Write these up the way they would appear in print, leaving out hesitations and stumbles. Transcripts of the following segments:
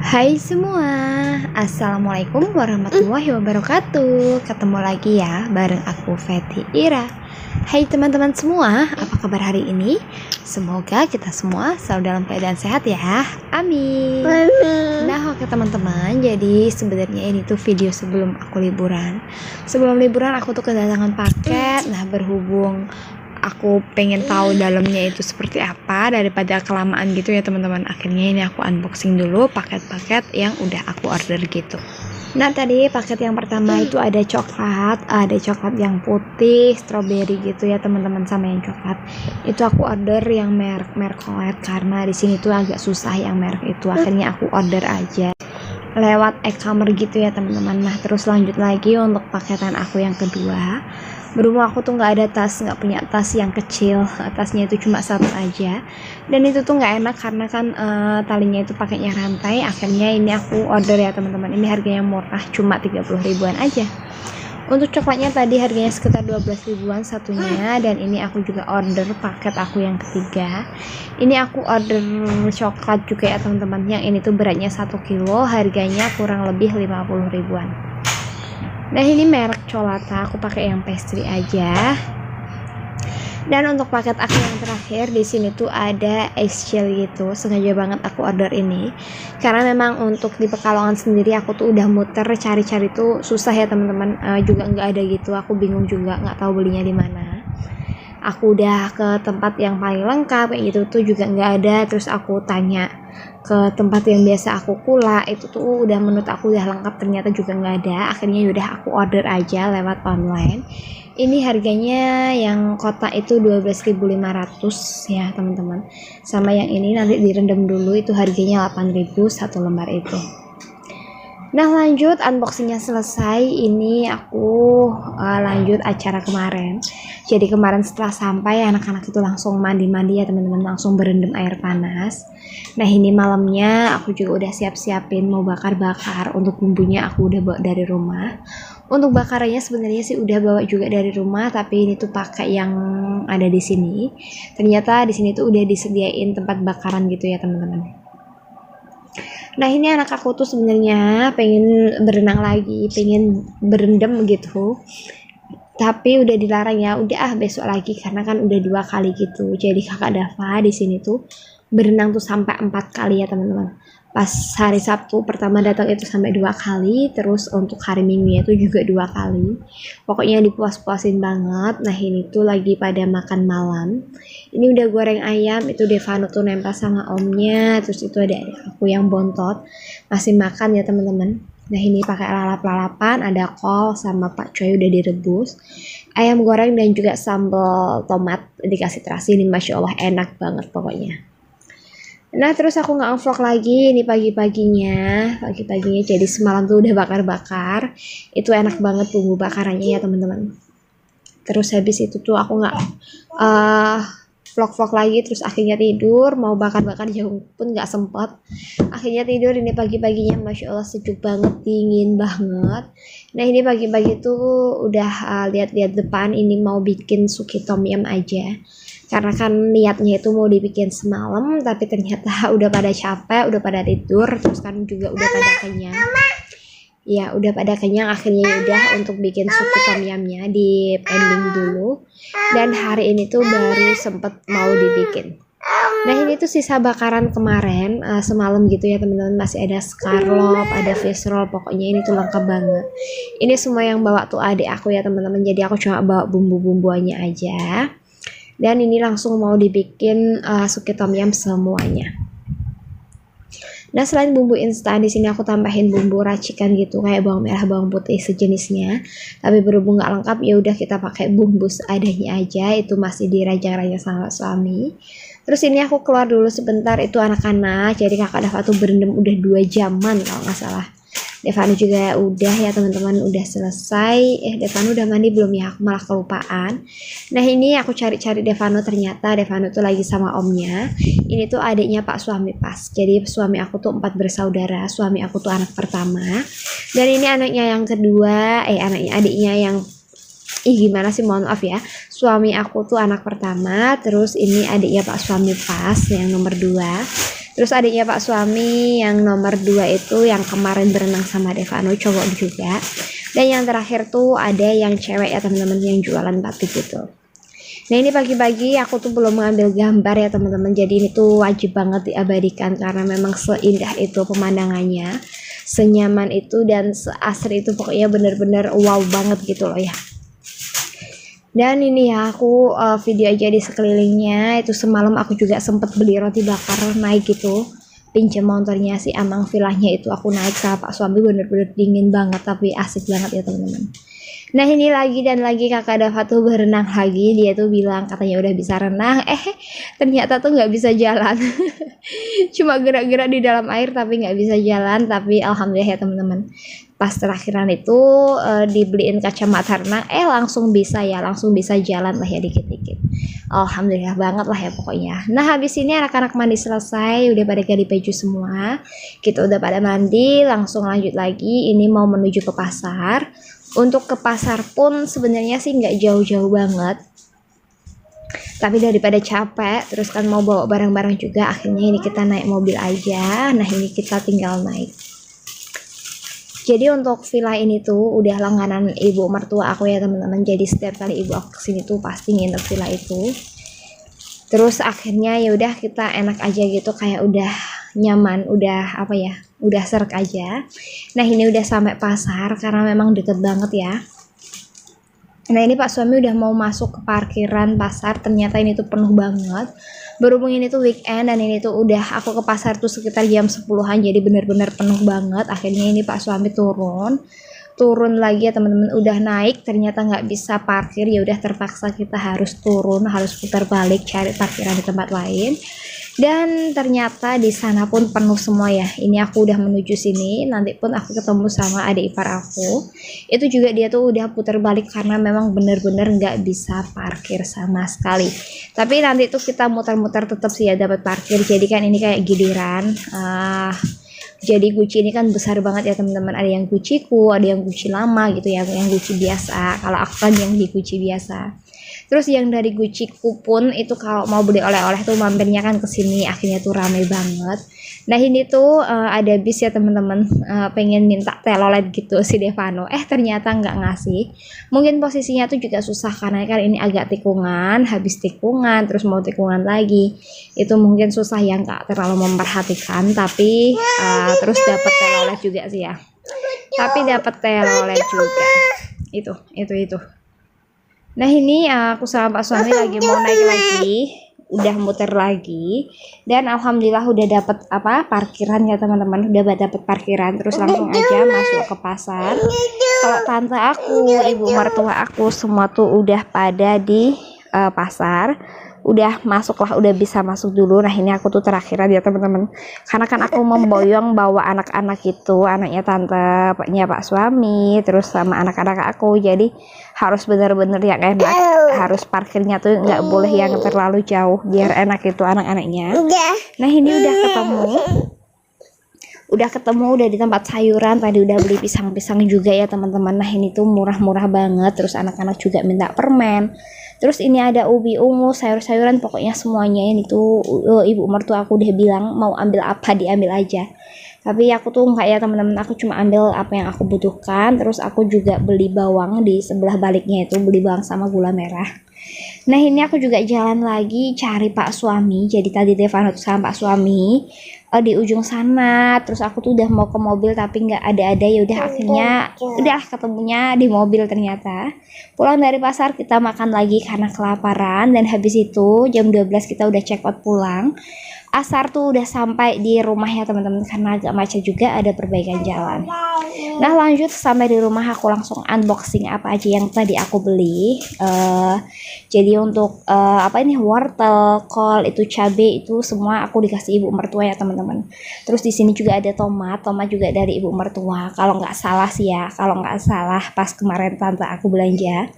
Hai semua, Assalamualaikum warahmatullahi wabarakatuh. Ketemu lagi ya bareng aku Feti Ira. Hai teman-teman semua, apa kabar hari ini? Semoga kita semua selalu dalam keadaan sehat ya. Amin. Nah oke teman-teman, jadi sebenarnya ini tuh video sebelum aku liburan. Sebelum liburan aku tuh kedatangan paket. Nah berhubung aku pengen tahu dalamnya itu seperti apa daripada kelamaan gitu ya teman-teman, akhirnya ini aku unboxing dulu paket-paket yang udah aku order gitu. Nah tadi paket yang pertama itu ada coklat yang putih strawberry gitu ya teman-teman, sama yang coklat itu aku order yang merek Mercolet karena di sini tuh agak susah yang merek itu, akhirnya aku order aja lewat e-commerce gitu ya teman-teman. Nah terus lanjut lagi untuk paketan aku yang kedua. Berhubung aku tuh nggak ada tas, nggak punya tas yang kecil, tasnya itu cuma satu aja, dan itu tuh nggak enak karena kan talinya itu pakainya rantai. Akhirnya ini aku order ya teman-teman, ini harganya murah, cuma 30 ribuan aja. Untuk coklatnya tadi harganya sekitar 12 ribuan satunya, dan ini aku juga order paket aku yang ketiga. Ini aku order coklat juga ya teman-teman, yang ini tuh beratnya 1 kilo, harganya kurang lebih 50 ribuan. Nah ini merek Colata, aku pakai yang pastry aja. Dan untuk paket aku yang terakhir di sini tuh ada ice shell gitu. Sengaja banget aku order ini karena memang untuk di Pekalongan sendiri aku tuh udah muter cari-cari tuh susah ya teman-teman, juga nggak ada gitu. Aku bingung juga nggak tahu belinya di mana. Aku udah ke tempat yang paling lengkap kayak gitu tuh juga nggak ada. Terus aku tanya ke tempat yang biasa aku kula, itu tuh udah menurut aku udah lengkap, ternyata juga nggak ada. Akhirnya udah aku order aja lewat online. Ini harganya yang kotak itu 12.500 ya teman-teman, sama yang ini nanti direndam dulu itu harganya 8.000 satu lembar itu. Nah lanjut, unboxingnya selesai, ini aku lanjut acara kemarin. Jadi kemarin setelah sampai anak-anak itu langsung mandi-mandi ya teman-teman, langsung berendam air panas. Nah ini malamnya aku juga udah siap-siapin mau bakar-bakar. Untuk bumbunya aku udah bawa dari rumah. Untuk bakarannya sebenarnya sih udah bawa juga dari rumah, tapi ini tuh pakai yang ada di sini. Ternyata di sini tuh udah disediain tempat bakaran gitu ya teman-teman. Nah ini anak aku tuh sebenarnya pengen berenang lagi, pengen berendam gitu, tapi udah dilarang ya. Udah besok lagi karena kan udah 2 kali gitu. Jadi kakak Dava di sini tuh berenang tuh sampai 4 kali ya teman-teman. Pas hari Sabtu pertama datang itu sampai 2 kali, terus untuk hari Minggu itu juga 2 kali. Pokoknya dipuas-puasin banget. Nah ini tuh lagi pada makan malam. Ini udah goreng ayam, itu Devano tuh nempel sama omnya. Terus itu ada aku yang bontot masih makan ya teman-teman. Nah ini pakai lalap-lalapan, ada kol sama pakcoy udah direbus, ayam goreng dan juga sambal tomat dikasih terasi. Ini masya Allah enak banget pokoknya. Nah terus aku nggak vlog lagi ini pagi-paginya jadi semalam tuh udah bakar-bakar, itu enak banget bumbu bakarannya ya teman-teman. Terus habis itu tuh aku nggak vlog-vlog lagi, terus akhirnya tidur, mau bakar-bakar jauh pun nggak sempet, akhirnya tidur. Ini pagi-paginya masya Allah sejuk banget, dingin banget. Nah ini pagi-pagi tuh udah lihat-lihat depan, ini mau bikin suki tom yum aja karena kan niatnya itu mau dibikin semalam, tapi ternyata udah pada capek, udah pada tidur, terus kan juga udah pada kenyang. Ya udah pada kenyang, akhirnya udah untuk bikin suki tom yumnya di pending dulu, dan hari ini tuh baru sempet mau dibikin. Nah ini tuh sisa bakaran kemarin semalam gitu ya teman-teman, masih ada scarlop, ada fish roll, pokoknya ini tuh lengkap banget. Ini semua yang bawa tuh adik aku ya teman-teman, jadi aku cuma bawa bumbu-bumbuannya aja. Dan ini langsung mau dibikin suki tom yum semuanya. Nah selain bumbu instan, di sini aku tambahin bumbu racikan gitu kayak bawang merah, bawang putih sejenisnya. Tapi berhubung nggak lengkap ya udah kita pakai bumbu seadanya aja. Itu masih dirajang-rajang sama suami. Terus ini aku keluar dulu sebentar, itu anak-anak. Jadi kakak Dava tuh berendam udah 2 jaman kalau nggak salah. Devano juga udah ya teman-teman, udah selesai. Devano udah mandi belum ya? Aku malah kelupaan. Nah ini aku cari-cari Devano, ternyata Devano tuh lagi sama omnya. Ini tuh adiknya Pak Suami Pas. Jadi suami aku tuh 4 bersaudara. Suami aku tuh anak pertama. Dan ini anaknya yang kedua, adiknya yang gimana sih, mohon maaf ya. Suami aku tuh anak pertama, terus ini adiknya Pak Suami Pas yang nomor 2. Terus adiknya Pak Suami yang nomor 2 itu yang kemarin berenang sama Devano, cowok juga. Dan yang terakhir tuh ada yang cewek ya teman-teman, yang jualan batik gitu. Nah ini pagi-pagi aku tuh belum mengambil gambar ya teman-teman, jadi ini tuh wajib banget diabadikan karena memang seindah itu pemandangannya, senyaman itu dan seasri itu, pokoknya bener-bener wow banget gitu loh ya. Dan ini ya aku video aja di sekelilingnya. Itu semalam aku juga sempet beli roti bakar naik gitu, pinjam motornya si Amang Villanya itu, aku naik sama Pak Suami, bener-bener dingin banget tapi asik banget ya teman-teman. Nah ini lagi dan lagi kakak Dava tuh berenang lagi, dia tuh bilang katanya udah bisa renang, ternyata tuh nggak bisa jalan. Cuma gerak-gerak di dalam air tapi nggak bisa jalan. Tapi alhamdulillah ya teman-teman, pas terakhiran itu dibeliin kacamata renang, langsung bisa ya, langsung bisa jalan lah ya dikit-dikit. Alhamdulillah banget lah ya pokoknya. Nah habis ini anak-anak mandi selesai, udah pada ganti baju semua, kita udah pada mandi, langsung lanjut lagi. Ini mau menuju ke pasar. Untuk ke pasar pun sebenarnya sih nggak jauh-jauh banget, tapi daripada capek terus kan mau bawa barang-barang juga, akhirnya ini kita naik mobil aja. Nah ini kita tinggal naik. Jadi untuk villa ini tuh udah langganan ibu mertua aku ya teman-teman, jadi setiap kali ibu aku kesini tuh pasti nginep villa itu. Terus akhirnya ya udah kita enak aja gitu, kayak udah nyaman, udah apa ya, udah serek aja. Nah ini udah sampai pasar karena memang deket banget ya. Nah ini Pak Suami udah mau masuk ke parkiran pasar, ternyata ini tuh penuh banget. Berhubung ini tuh weekend dan ini tuh udah aku ke pasar tuh sekitar jam 10-an, jadi bener-bener penuh banget. Akhirnya ini Pak Suami turun lagi ya teman-teman, udah naik ternyata nggak bisa parkir, ya udah terpaksa kita harus turun, harus putar balik cari parkiran di tempat lain. Dan ternyata di sana pun penuh semua ya. Ini aku udah menuju sini, nanti pun aku ketemu sama adik ipar aku, itu juga dia tuh udah putar balik karena memang bener-bener nggak bisa parkir sama sekali. Tapi nanti tuh kita muter-muter tetap sih ya dapat parkir, jadi kan ini kayak giliran. Jadi Gucci ini kan besar banget ya teman-teman, ada yang Gucciku, ada yang Gucci lama gitu ya, yang Gucci biasa. Kalau aku kan yang di Gucci biasa. Terus yang dari Gucciku pun itu kalau mau beli oleh-oleh tuh mampirnya kan ke sini, akhirnya tuh ramai banget. Nah ini tuh ada bis ya teman-teman, pengen minta telolet gitu si Devano, ternyata nggak ngasih. Mungkin posisinya tuh juga susah karena kan ini agak tikungan, habis tikungan terus mau tikungan lagi, itu mungkin susah ya, nggak terlalu memperhatikan. Tapi terus dapat telolet juga sih ya, tapi dapat telolet juga itu. Nah ini aku sama Pak Suami lagi mau naik lagi, udah muter lagi, dan alhamdulillah udah dapet parkiran ya teman-teman, udah dapet parkiran. Terus langsung aja masuk ke pasar. Kalau tante aku, ibu mertua aku semua tuh udah pada di pasar, udah masuk lah, udah bisa masuk dulu. Nah ini aku tuh terakhiran ya teman-teman, karena kan aku memboyong bawa anak-anak itu, anaknya tantenya Pak Suami terus sama anak-anak aku, jadi harus bener-bener yang enak, harus parkirnya tuh nggak boleh yang terlalu jauh biar enak itu anak-anaknya. Nah ini udah ketemu udah di tempat sayuran, tadi udah beli pisang-pisang juga ya teman-teman. Nah ini tuh murah-murah banget, terus anak-anak juga minta permen. Terus ini ada ubi ungu, sayur-sayuran, pokoknya semuanya. Ini tuh ibu mertua aku udah bilang mau ambil apa diambil aja. Tapi aku tuh enggak ya teman-teman, aku cuma ambil apa yang aku butuhkan. Terus aku juga beli bawang di sebelah baliknya itu, beli bawang sama gula merah. Nah ini aku juga jalan lagi cari Pak Suami. Jadi tadi Devano tuh sama Pak Suami di ujung sana. Terus aku tuh udah mau ke mobil tapi nggak ada. Ya udah akhirnya udah ketemunya di mobil ternyata. Pulang dari pasar kita makan lagi karena kelaparan, dan habis itu jam 12 kita udah check out pulang. Asar tuh udah sampai di rumah ya teman-teman, karena agak macet juga, ada perbaikan jalan. Nah lanjut sampai di rumah aku langsung unboxing apa aja yang tadi aku beli. Jadi untuk wortel, kol, itu cabai, itu semua aku dikasih ibu mertua ya teman-teman. Terus di sini juga ada tomat juga dari ibu mertua. Kalau nggak salah sih ya, kalau nggak salah pas kemarin tante aku belanja.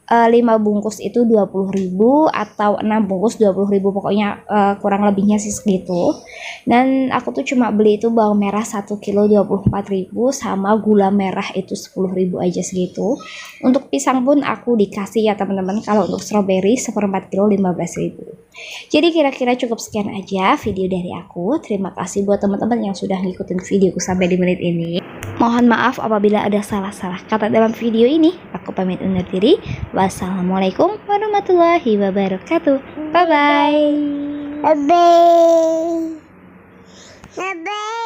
5 bungkus itu 20.000 atau 6 bungkus 20.000, pokoknya kurang lebihnya sih segitu. Dan aku tuh cuma beli itu bawang merah 1 kilo 24.000 sama gula merah itu 10.000 aja segitu. Untuk pisang pun aku dikasih ya teman-teman, kalau untuk strawberry 1/4 kilo 15.000. Jadi kira-kira cukup sekian aja video dari aku. Terima kasih buat teman-teman yang sudah ngikutin videoku sampai di menit ini. Mohon maaf apabila ada salah-salah kata dalam video ini. Aku pamit undur diri. Wassalamualaikum warahmatullahi wabarakatuh. Bye-bye. Bye-bye. Bye-bye.